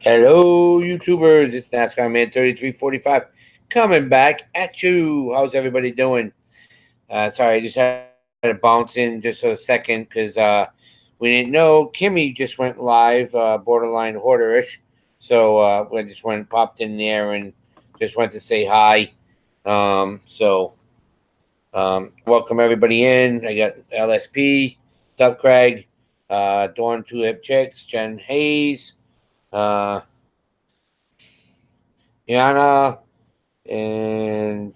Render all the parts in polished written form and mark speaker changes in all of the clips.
Speaker 1: Hello, YouTubers. It's NASCAR Man 3345 coming back at you. How's everybody doing? Sorry, I just had to bounce in just for a second because we didn't know Kimmy just went live, borderline hoarderish. So we just went popped in there and just went to say hi. Welcome everybody in. I got LSP, what's up, Craig? Dawn Two Hip Chicks, Jen Hayes, uh, Yana, and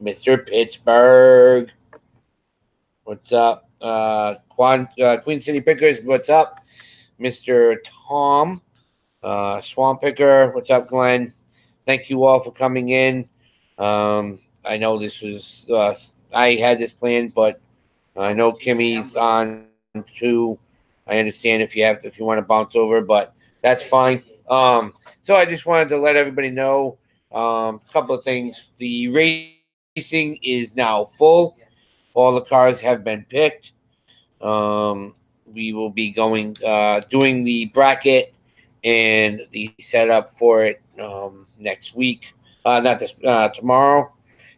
Speaker 1: Mr. Pittsburgh. What's up? Queen City Pickers. What's up? Mr. Tom. Swamp Picker. What's up, Glenn? Thank you all for coming in. I know this was I had this planned, but I know Kimmy's on too. I understand if you want to bounce over, but that's fine. So I just wanted to let everybody know a couple of things. The racing is now full. All the cars have been picked. Um, we will be doing the bracket and the setup for it next week. Not this tomorrow,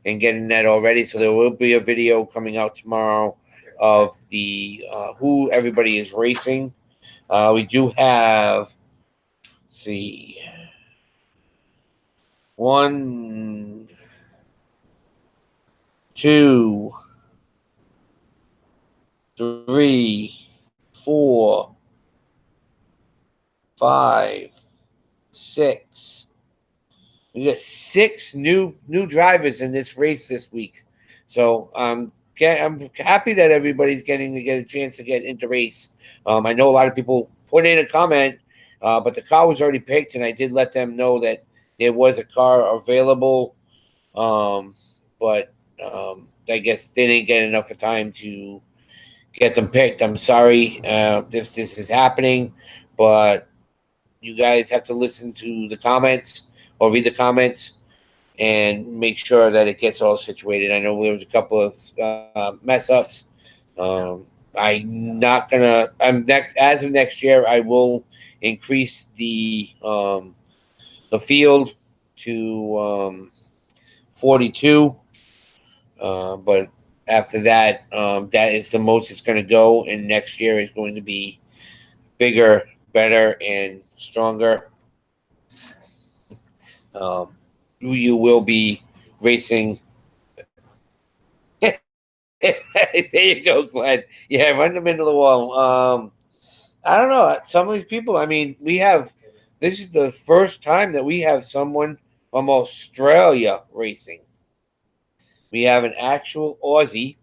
Speaker 1: and getting that all ready. So there will be a video coming out tomorrow of the who everybody is racing. We do have, let's see, one, two, three, four, five, six. We got six new drivers in this race this week. So I'm happy that everybody's getting to get a chance to get into race. I know a lot of people put in a comment, but the car was already picked, and I did let them know that there was a car available. Um, but I guess they didn't get enough of time to get them picked. I'm sorry, this is happening, but you guys have to listen to the comments or read the comments and make sure that it gets all situated. I know there was a couple of mess ups. Um, I'm next as of next year. I will increase the field to 42. But after that, that is the most it's going to go, and next year is going to be bigger, better, and stronger. Um, you will be racing. There you go, Glenn. Yeah, run them into the wall. I don't know. Some of these people, I mean, this is the first time that we have someone from Australia racing. We have an actual Aussie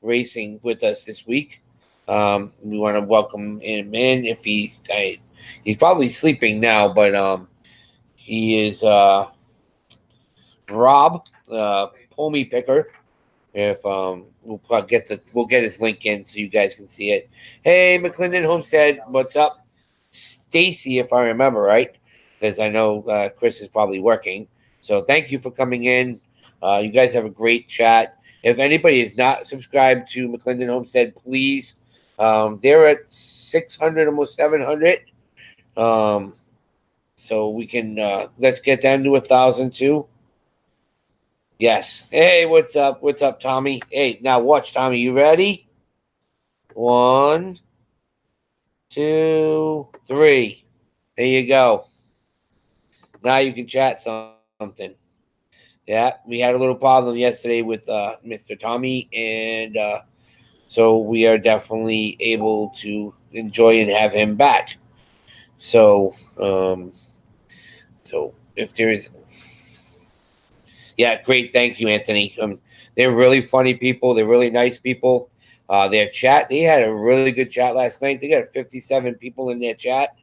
Speaker 1: racing with us this week. We want to welcome him in. He's probably sleeping now, but he is Rob, pull me picker. If we'll get his link in so you guys can see it. Hey, McClendon Homestead, what's up? Stacy, if I remember right, because I know Chris is probably working. So thank you for coming in. You guys have a great chat. If anybody is not subscribed to McClendon Homestead, please. They're at 600, almost 700. Um, so we can let's get them to 1,000 too. Yes. Hey, what's up? What's up, Tommy? Hey, now watch, Tommy. You ready? One, two, three. There you go. Now you can chat something. Yeah, we had a little problem yesterday with Mr. Tommy, and so we are definitely able to enjoy and have him back. So, so if there is, yeah, great, thank you, Anthony. They're really funny people. They're really nice people. Their chat, they had a really good chat last night. They got 57 people in their chat,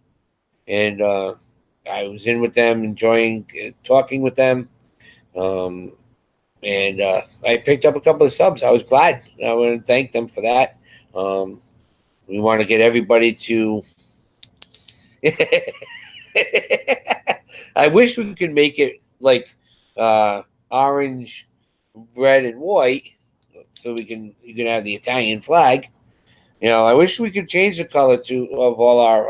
Speaker 1: and I was in with them, enjoying talking with them. Um, and I picked up a couple of subs. I was glad. I want to thank them for that. Um, we want to get everybody to. I wish we could make it like orange, red, and white, so you can have the Italian flag. I wish we could change the color to of all our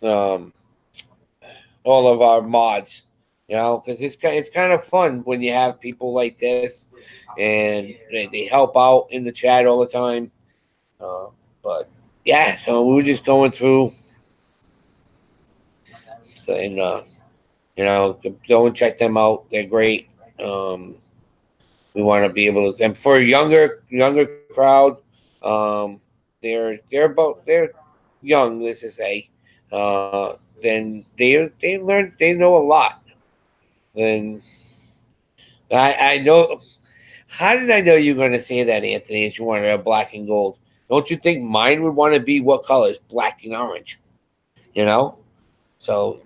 Speaker 1: um, all of our mods. Because it's kind of fun when you have people like this, and they help out in the chat all the time. But yeah, so we were just going through and go and check them out. They're great. Um, we want to be able to, and for a younger crowd, um, they're young. Let's just say, then they know a lot. And I know. How did I know you were going to say that, Anthony? That you wanted a black and gold? Don't you think mine would want to be what colors? Black and orange. You know. So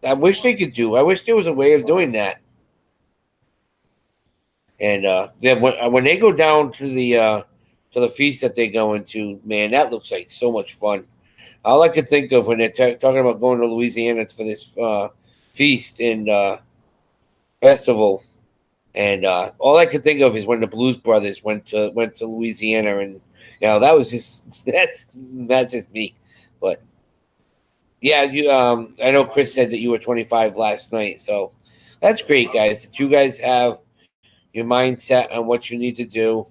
Speaker 1: I wish they could do. I wish there was a way of doing that. And then when they go down to the feast that they go into, man, that looks like so much fun. All I could think of when they're talking about going to Louisiana for this feast and festival, and all I could think of is when the Blues Brothers went to Louisiana, and that was just that's just me. But yeah, you I know Chris said that you were 25 last night, so that's great, guys. That you guys have your mindset on what you need to do.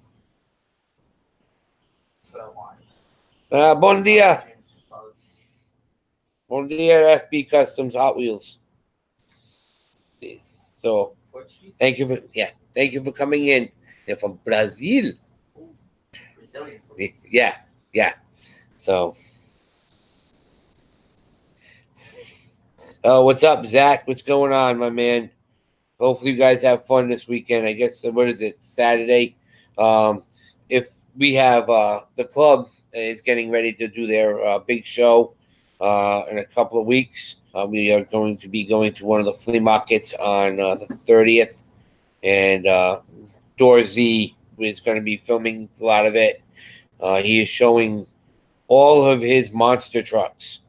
Speaker 1: Bon dia. Bon dia, FB Customs Hot Wheels. So, thank you for coming in. They're from Brazil. Yeah, yeah. So, what's up, Zach? What's going on, my man? Hopefully, you guys have fun this weekend. I guess what is it? Saturday. Um, if we have the club is getting ready to do their big show in a couple of weeks. We are going to be going to one of the flea markets on the 30th, and Dorsey is going to be filming a lot of it. He is showing all of his monster trucks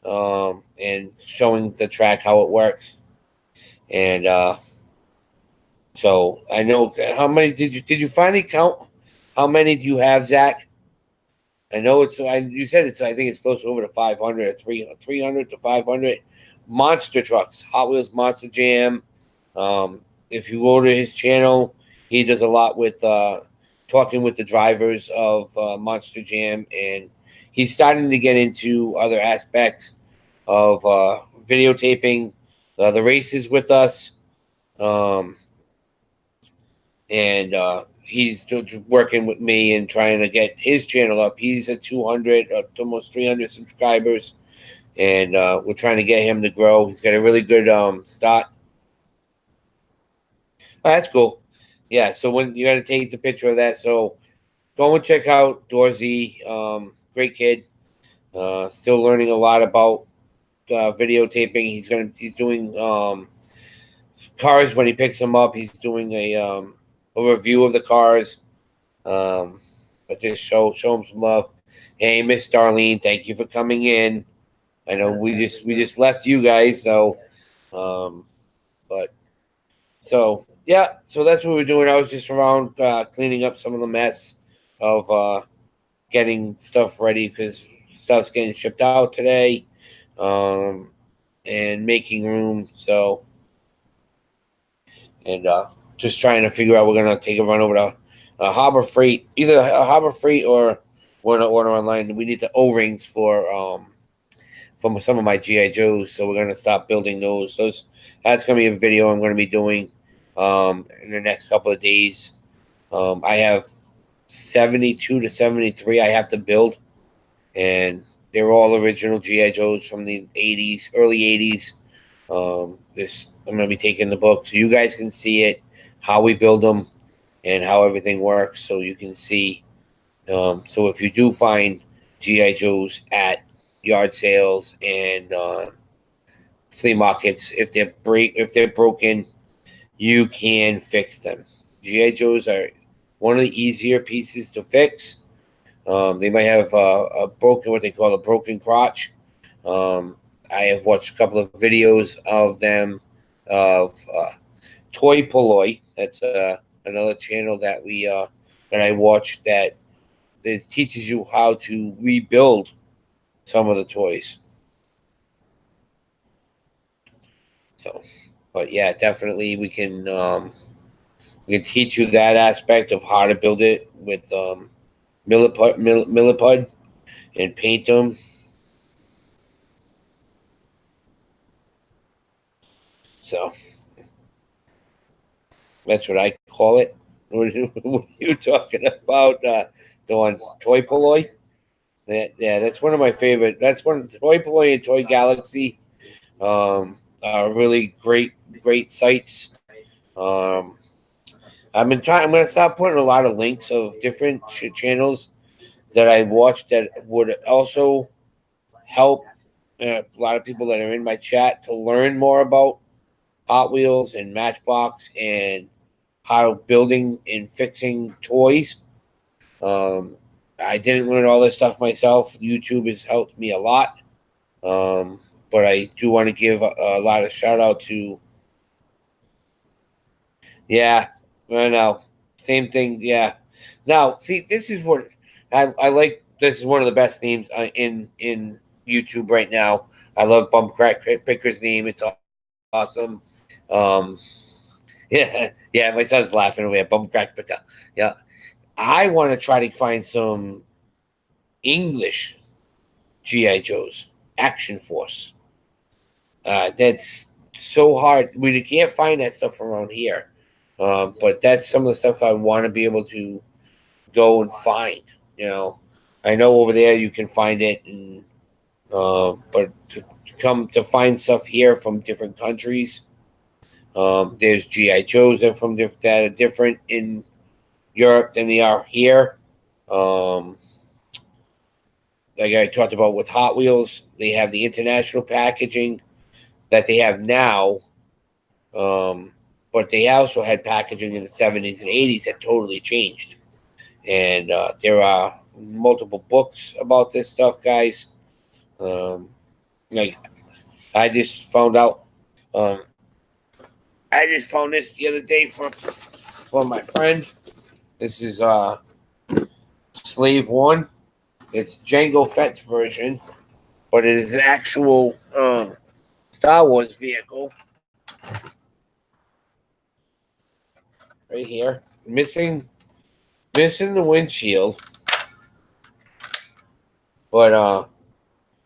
Speaker 1: and showing the track how it works. And so I know how many did you finally count? How many do you have, Zach? I know you said it's. I think it's close over to 500, 300 to 500 monster trucks, Hot Wheels Monster Jam. Um, if you go to his channel, he does a lot with talking with the drivers of Monster Jam, and he's starting to get into other aspects of videotaping the races with us. Um, and he's working with me and trying to get his channel up. He's at 200, almost 300 subscribers, and we're trying to get him to grow. He's got a really good start. Oh, that's cool. Yeah, so when you got to take the picture of that, so go and check out Dorsey. Great kid. Still learning a lot about videotaping. He's doing cars when he picks them up. He's doing a review of the cars. Um, but just show him some love. Hey, Miss Darlene, thank you for coming in. I know we just left you guys, so but so yeah, so that's what we're doing. I was just around cleaning up some of the mess of getting stuff ready because stuff's getting shipped out today, um, and making room. So and just trying to figure out we're gonna take a run over to Harbor Freight, either a Harbor Freight or we're gonna order online. We need the O rings from some of my GI Joes, so we're gonna stop building those. That's gonna be a video I'm gonna be doing in the next couple of days. I have 72 to 73 I have to build, and they're all original GI Joes from the '80s, early '80s. This I'm gonna be taking the book so you guys can see it, how we build them, and how everything works, so you can see. So if you do find GI Joes at yard sales and flea markets, if they're broken, you can fix them. GI Joes are one of the easier pieces to fix. They might have a broken, what they call a broken crotch. I have watched a couple of videos of them of Toy Polloy. That's another channel that I watched that teaches you how to rebuild some of the toys. So, but yeah, definitely we can teach you that aspect of how to build it with milliput and paint them. So that's what I call it. What are you talking about? The one Toy Poloi? Yeah, that's one of my favorite. That's one Toy Poloi and Toy Galaxy. Are really great sites. Um, I've been trying. I'm gonna start putting a lot of links of different channels that I watched that would also help a lot of people that are in my chat to learn more about Hot Wheels and Matchbox and how building and fixing toys. Um, I didn't learn all this stuff myself. YouTube has helped me a lot. Um, but I do want to give a lot of shout out to, yeah, I know. Same thing, yeah. Now, see, this is what I like. This is one of the best names in YouTube right now. I love Bump Crack Picker's name. It's awesome. Um, yeah, yeah. My son's laughing away at Bump Crack Picker. Yeah, I want to try to find some English GI Joes Action Force. That's so hard. We can't find that stuff around here. But that's some of the stuff I want to be able to go and find. You know, I know over there you can find it, and but to come to find stuff here from different countries, there's GI Joes that are different in Europe than they are here. Um, like I talked about with Hot Wheels, they have the international packaging that they have now. Um, but they also had packaging in the 70s and 80s that totally changed. And there are multiple books about this stuff, guys. Um, like I just found out. Um, I just found this the other day from my friend. This is Slave One. It's Jango Fett's version, but it is an actual Star Wars vehicle right here. Missing the windshield, but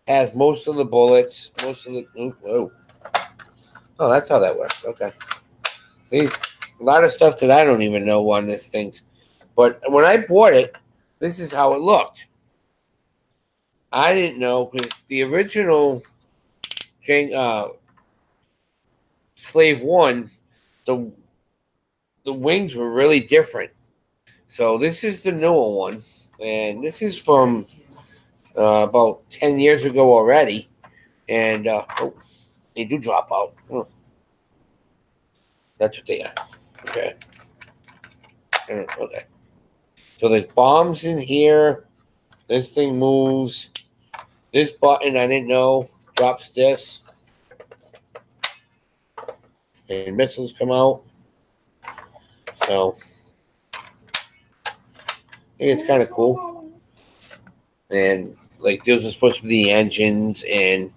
Speaker 1: has most of the bullets, most of the. Oh, that's how that works. Okay. See, a lot of stuff that I don't even know on this things. But when I bought it, this is how it looked. I didn't know because the original Slave One, the the wings were really different. So this is the newer one, and this is from about 10 years ago already. And they do drop out. Oh, that's what they are. Okay. Okay. So there's bombs in here. This thing moves. This button I didn't know drops this, and missiles come out. So I think it's kind of cool. And like those are supposed to be the engines, and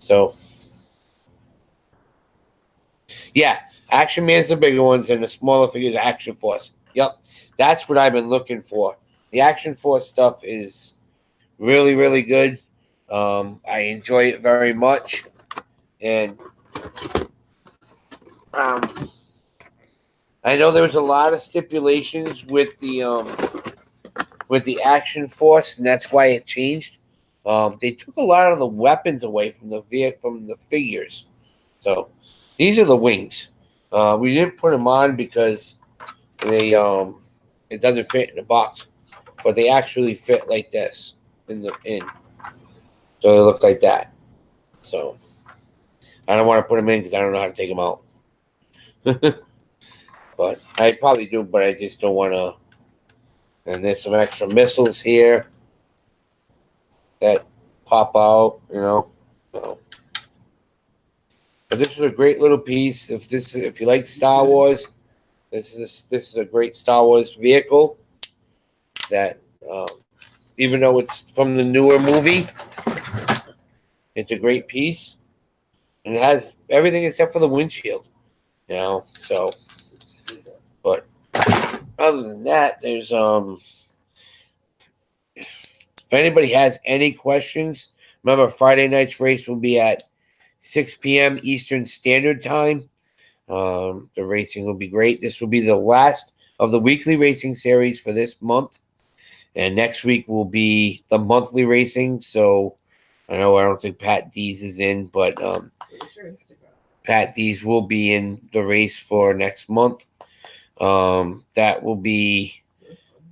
Speaker 1: so yeah, Action Man's the bigger ones, and the smaller figures are Action Force. Yep, that's what I've been looking for. The Action Force stuff is really good. I enjoy it very much, and um, I know there was a lot of stipulations with the Action Force, and that's why it changed. They took a lot of the weapons away from from the figures. So these are the wings. We didn't put them on because they it doesn't fit in the box, but they actually fit like this in. So they look like that. So I don't want to put them in because I don't know how to take them out. But I probably do, but I just don't want to. And there's some extra missiles here that pop out, you know. So, but this is a great little piece. If you like Star Wars, this is a great Star Wars vehicle. That even though it's from the newer movie, it's a great piece. and it has everything except for the windshield. So but other than that, there's if anybody has any questions, remember Friday night's race will be at 6 p.m. Eastern Standard Time. The racing will be great. This will be the last of the weekly racing series for this month, and next week will be the monthly racing. So I don't think Pat Dees is in, but Pat Dees will be in the race for next month. That will be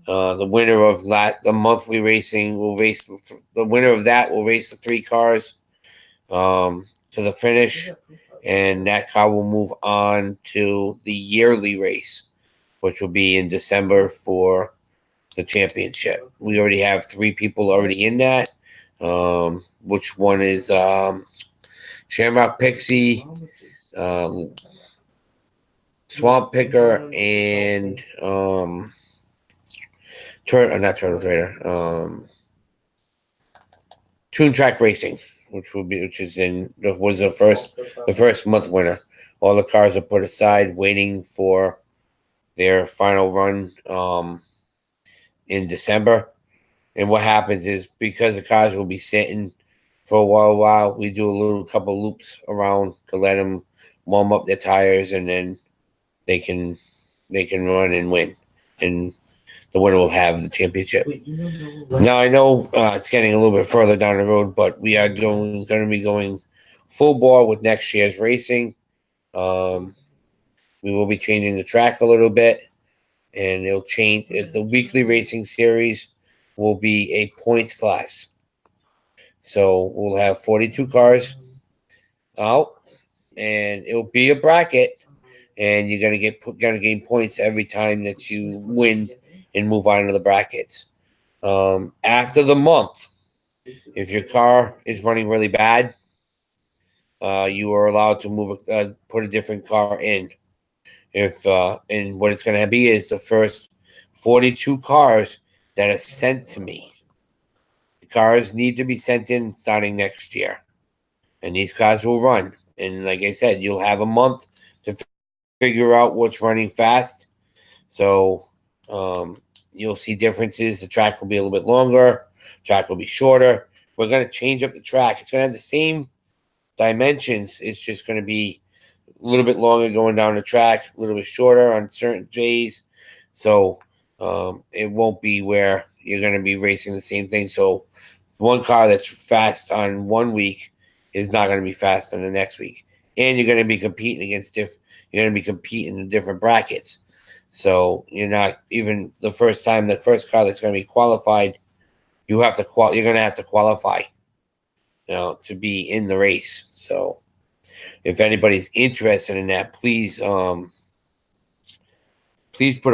Speaker 1: the winner of the monthly racing will race. The winner of that will race the 3 cars to the finish, and that car will move on to the yearly race, which will be in December for the championship. We already have 3 people already in that. Which one is Shamrock Pixie, Swamp Picker, and not Turtle Trader, Toon Track Racing, which was the first month winner. All the cars are put aside, waiting for their final run in December. And what happens is, because the cars will be sitting for a while, we do a little couple loops around to let them warm up their tires, and then they can run and win, and the winner will have the championship. Now I know it's getting a little bit further down the road, but we are going to be going full bore with next year's racing. We will be changing the track a little bit, and it'll change. The weekly racing series will be a points class. So we'll have 42 cars out, and it'll be a bracket, and you're gonna gain points every time that you win and move on to the brackets. After the month, if your car is running really bad, you are allowed to put a different car in. And what it's going to be is the first 42 cars that are sent to me. The cars need to be sent in starting next year, and these cars will run. And like I said, you'll have a month to figure out what's running fast. So you'll see differences. The track will be a little bit longer. Track will be shorter. We're going to change up the track. It's going to have the same dimensions. It's just going to be a little bit longer going down the track, a little bit shorter on certain days. So it won't be where you're going to be racing the same thing. So one car that's fast on one week is not going to be fast on the next week. And you're going to be competing you're going to be competing in different brackets. So you're not even the first car that's going to be qualified. You're going to have to qualify, to be in the race. So if anybody's interested in that, please put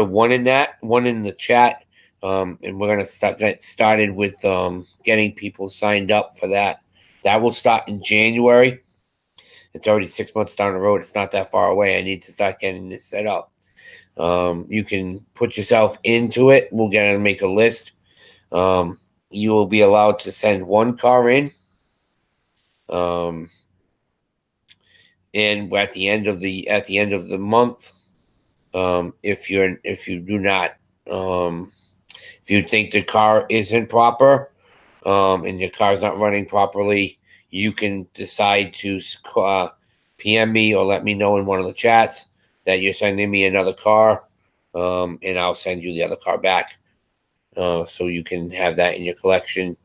Speaker 1: a 1 in the chat. And we're going to get started with getting people signed up for that. That will start in January. It's already 6 months down the road. It's not that far away. I need to start getting this set up. You can put yourself into it. We're going to make a list. You will be allowed to send 1 car in. And at the end of the month, if you think the car isn't proper, and your car's not running properly, you can decide to PM me or let me know in one of the chats that you're sending me another car, and I'll send you the other car back, so you can have that in your collection.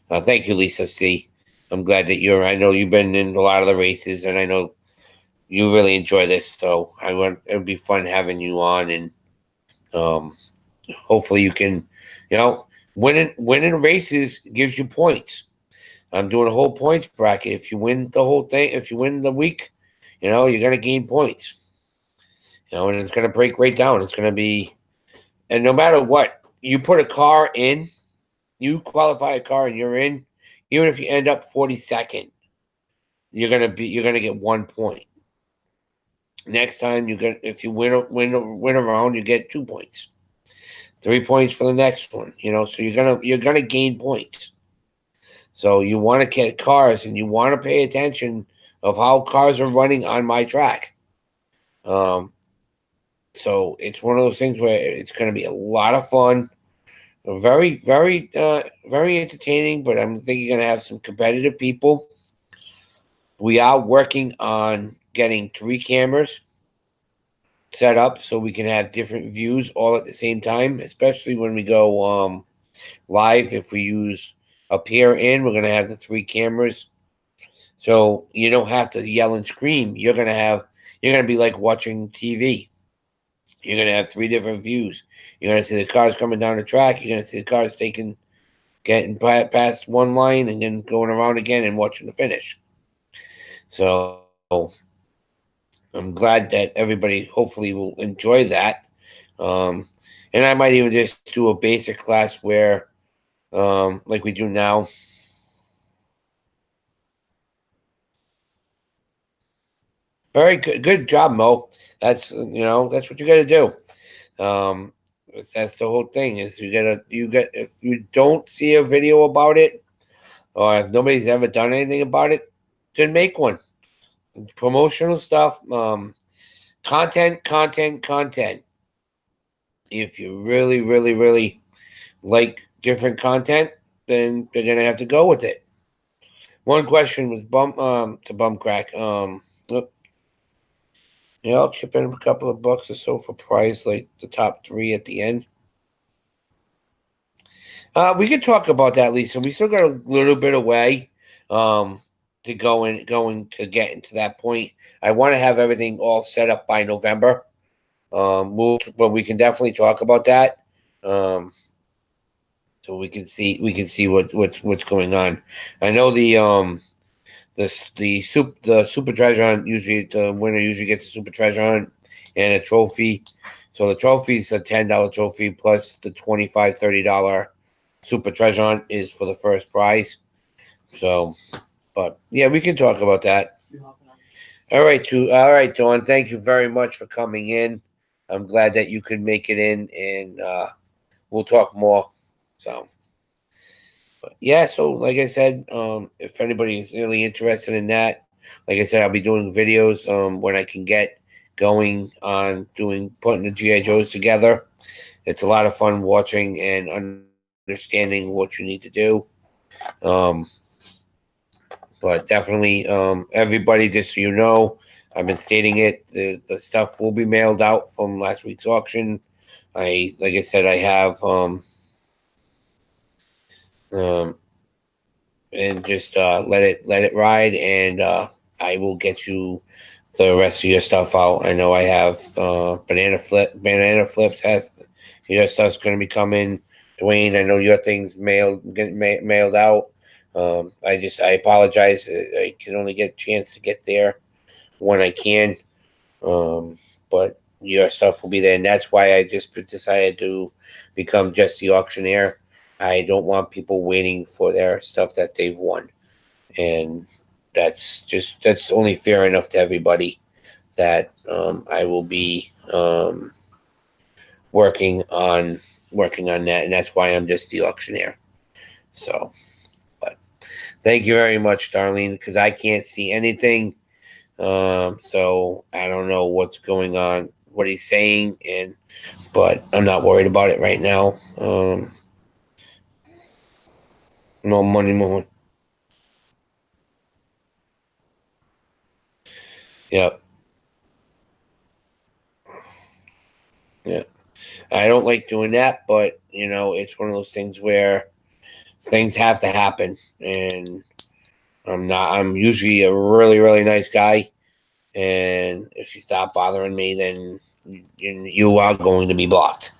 Speaker 1: Thank you, Lisa C. I'm glad that I know you've been in a lot of the races, and I know you really enjoy this, so it would be fun having you on, and hopefully you can, winning races gives you points. I'm doing a whole points bracket. If you win the whole thing, if you win the week, you're going to gain points. And it's going to break right down. It's going to be, and no matter what, you put a car in, you qualify a car and you're in, even if you end up 42nd, you're going to get 1 point. Next time if you win a round, you get 2 points. 3 points for the next one, so you're gonna gain points. So you want to get cars, and you want to pay attention of how cars are running on my track. Um, so it's one of those things where it's going to be a lot of fun, very entertaining. But I'm thinking you're going to have some competitive people. We are working on getting 3 cameras set up so we can have different views all at the same time, especially when we go live. If we use a pair in, we're going to have the 3 cameras. So you don't have to yell and scream. You're gonna be like watching TV. You're gonna have 3 different views. You're gonna see the cars coming down the track. You're gonna see the cars getting past one line and then going around again and watching the finish. So I'm glad that everybody hopefully will enjoy that. Um, and I might even just do a basic class where, like we do now. Very good job, Mo. That's what you got to do. Um, that's the whole thing. Is you get if you don't see a video about it, or if nobody's ever done anything about it, then make one. Promotional stuff, content. If you really like different content, then they're gonna have to go with it. One question was to bum crack. Look, yeah, I'll chip in a couple of bucks or so for prize, like the top 3 at the end. We could talk about that, Lisa. We still got a little bit of way to going to get into that point. I want to have everything all set up by November. But we can definitely talk about that. Um, so we can see what's going on. I know the super treasure hunt, usually the winner usually gets a super treasure hunt and a trophy. So the trophy is a $10 trophy plus the $25-$30 super treasure hunt is for the first prize. So, but yeah, we can talk about that. All right, Dawn. Thank you very much for coming in. I'm glad that you could make it in, and we'll talk more. So, but yeah. So, like I said, if anybody is really interested in that, like I said, I'll be doing videos when I can get going on putting the GI Joes together. It's a lot of fun watching and understanding what you need to do. Um, but definitely, everybody, just so you know, I've been stating it. The stuff will be mailed out from last week's auction. Like I said, I have um, and just let it ride, and I will get you the rest of your stuff out. I know I have banana flips has your stuff's going to be coming. Dwayne, I know your things mailed out. I apologize. I can only get a chance to get there when I can. But your stuff will be there, and that's why I just decided to become just the auctioneer. I don't want people waiting for their stuff that they've won, and that's only fair enough to everybody that I will be working on working on that, and that's why I'm just the auctioneer. So, but thank you very much, Darlene, because I can't see anything. So I don't know what's going on, what he's saying, but I'm not worried about it right now. No money moving. Yep. Yeah. I don't like doing that, but it's one of those things where things have to happen, and I'm usually a really nice guy, and if you stop bothering me, then you are going to be blocked.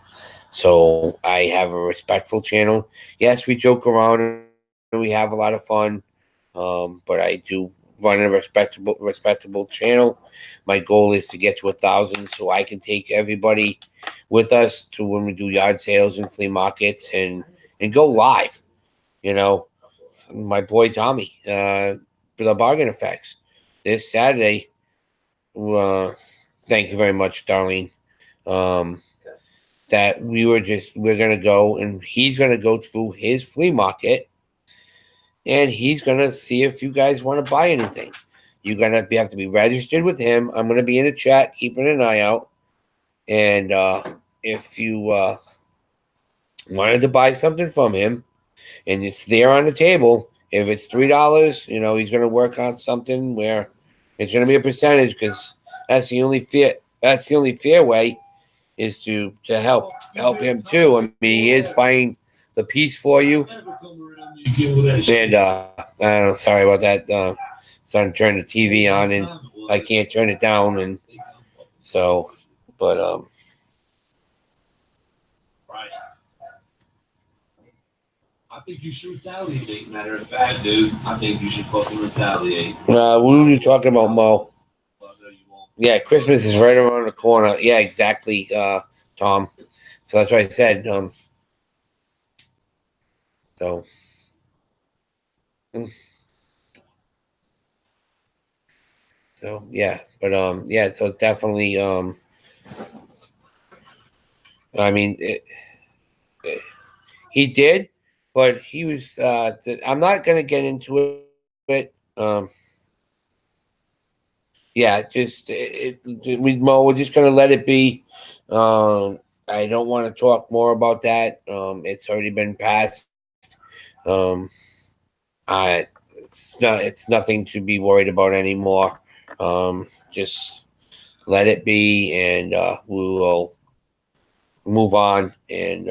Speaker 1: So I have a respectful channel. Yes, we joke around and we have a lot of fun, but I do run a respectable channel. My goal is to get to 1,000 so I can take everybody with us to when we do yard sales and flea markets and go live. You know, my boy Tommy, for the bargain effects this Saturday. Uh, Thank you very much, Darlene. Um, that we're gonna go and he's gonna go through his flea market and he's gonna see if you guys want to buy anything. you're gonna have to be registered with him. I'm gonna be in the chat, keeping an eye out. And if you wanted to buy something from him, and it's there on the table, if it's $3, he's gonna work on something where it's gonna be a percentage because that's the only fair. That's the only fair way is to help him too. I mean, he is buying the piece for you. And sorry about that. Son turned the TV on and I can't turn it down, and so, but
Speaker 2: I think you should retaliate. Matter of fact, dude, I think you should fucking retaliate.
Speaker 1: What were you talking about, Mo? Yeah, Christmas is right around the corner. Yeah, exactly, Tom. So that's what I said. So, mm, so yeah, but yeah. So it's definitely I mean, he did, but he was. I'm not gonna get into it. Yeah, just we're just gonna let it be. I don't want to talk more about that. It's already been passed. Um, I it's nothing to be worried about anymore. Just let it be, and we will move on. And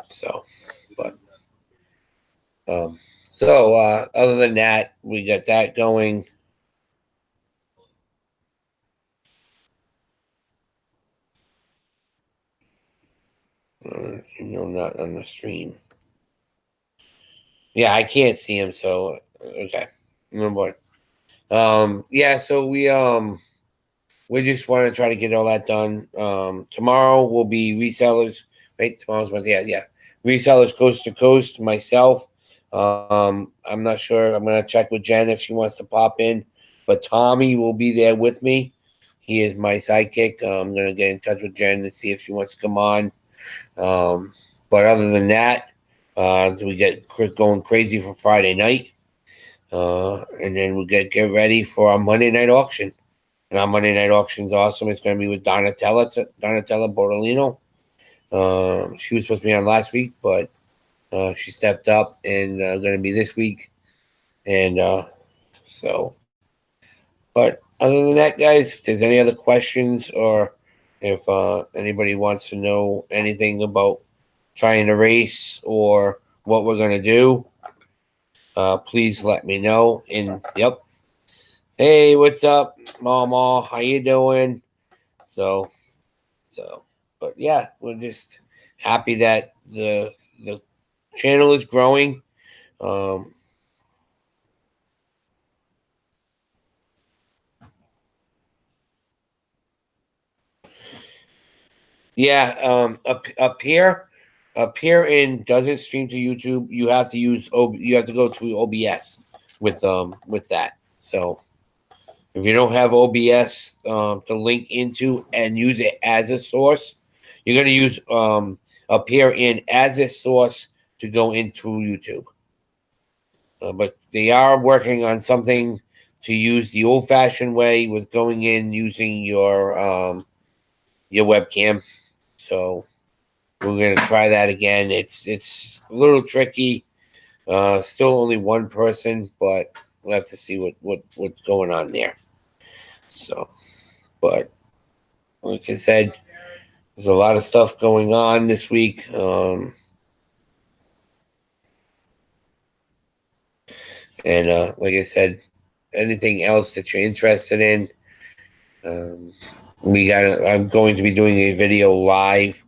Speaker 1: so, but so other than that, we got that going. Not on the stream. Yeah, I can't see him. So okay, no boy. Yeah. So we just want to try to get all that done. Tomorrow will be resellers. Right, tomorrow's Wednesday. Yeah, yeah. Resellers coast to coast. Myself. I'm not sure. I'm gonna check with Jen if she wants to pop in. But Tommy will be there with me. He is my sidekick. I'm gonna get in touch with Jen to see if she wants to come on. But other than that, we get going crazy for Friday night, and then we get ready for our Monday night auction. And our Monday night auction is awesome. It's going to be with Donatella Bortolino. She was supposed to be on last week, but she stepped up and going to be this week. And so, but other than that, guys, if there's any other questions or if anybody wants to know anything about trying to race or what we're going to do, please let me know. And yep. Hey, what's up, Mama? How you doing? So, so, but yeah, we're just happy that the channel is growing. Um, yeah, up here in doesn't stream to YouTube. You have to you have to go through OBS with that. So if you don't have OBS to link into and use it as a source, you're gonna use up here in as a source to go into YouTube. But they are working on something to use the old-fashioned way with going in using your webcam. So we're gonna try that again. It's a little tricky. Still only one person, but we'll have to see what's going on there. So, but like I said, there's a lot of stuff going on this week. And like I said, anything else that you're interested in, um, I'm going to be doing a video live.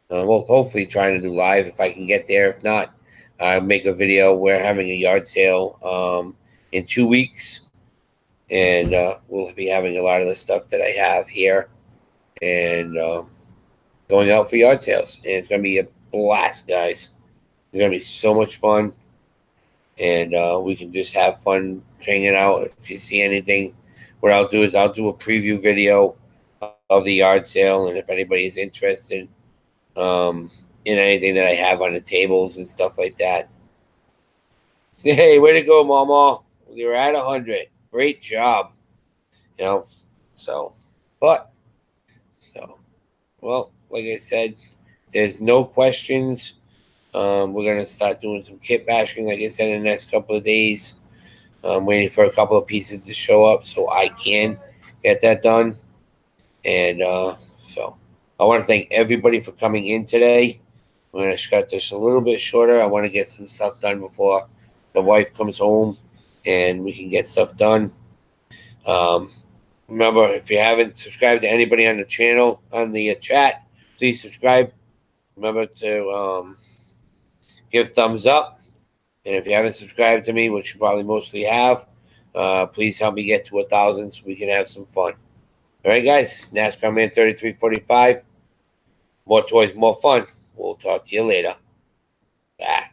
Speaker 1: Well, hopefully trying to do live if I can get there. If not, I'll make a video. We're having a yard sale in 2 weeks, and we'll be having a lot of the stuff that I have here and going out for yard sales. And it's going to be a blast, guys. It's going to be so much fun, and we can just have fun hanging out. If you see anything, what I'll do is I'll do a preview video of the yard sale, and if anybody is interested in anything that I have on the tables and stuff like that. Hey, way to go, Mama! You're at 100. great job. You know, so, but, so, well, like I said, there's no questions. We're gonna start doing some kit bashing, like I said, in the next couple of days. I'm waiting for a couple of pieces to show up so I can get that done. And so I want to thank everybody for coming in today. We're gonna cut this a little bit shorter. I want to get some stuff done before the wife comes home, and we can get stuff done. Um, Remember, if you haven't subscribed to anybody on the channel on the chat, please subscribe. Remember to give thumbs up. And if you haven't subscribed to me, which you probably mostly have, please help me get to 1,000 so we can have some fun. All right, guys. NASCAR Man 3345. More toys, more fun. We'll talk to you later. Bye.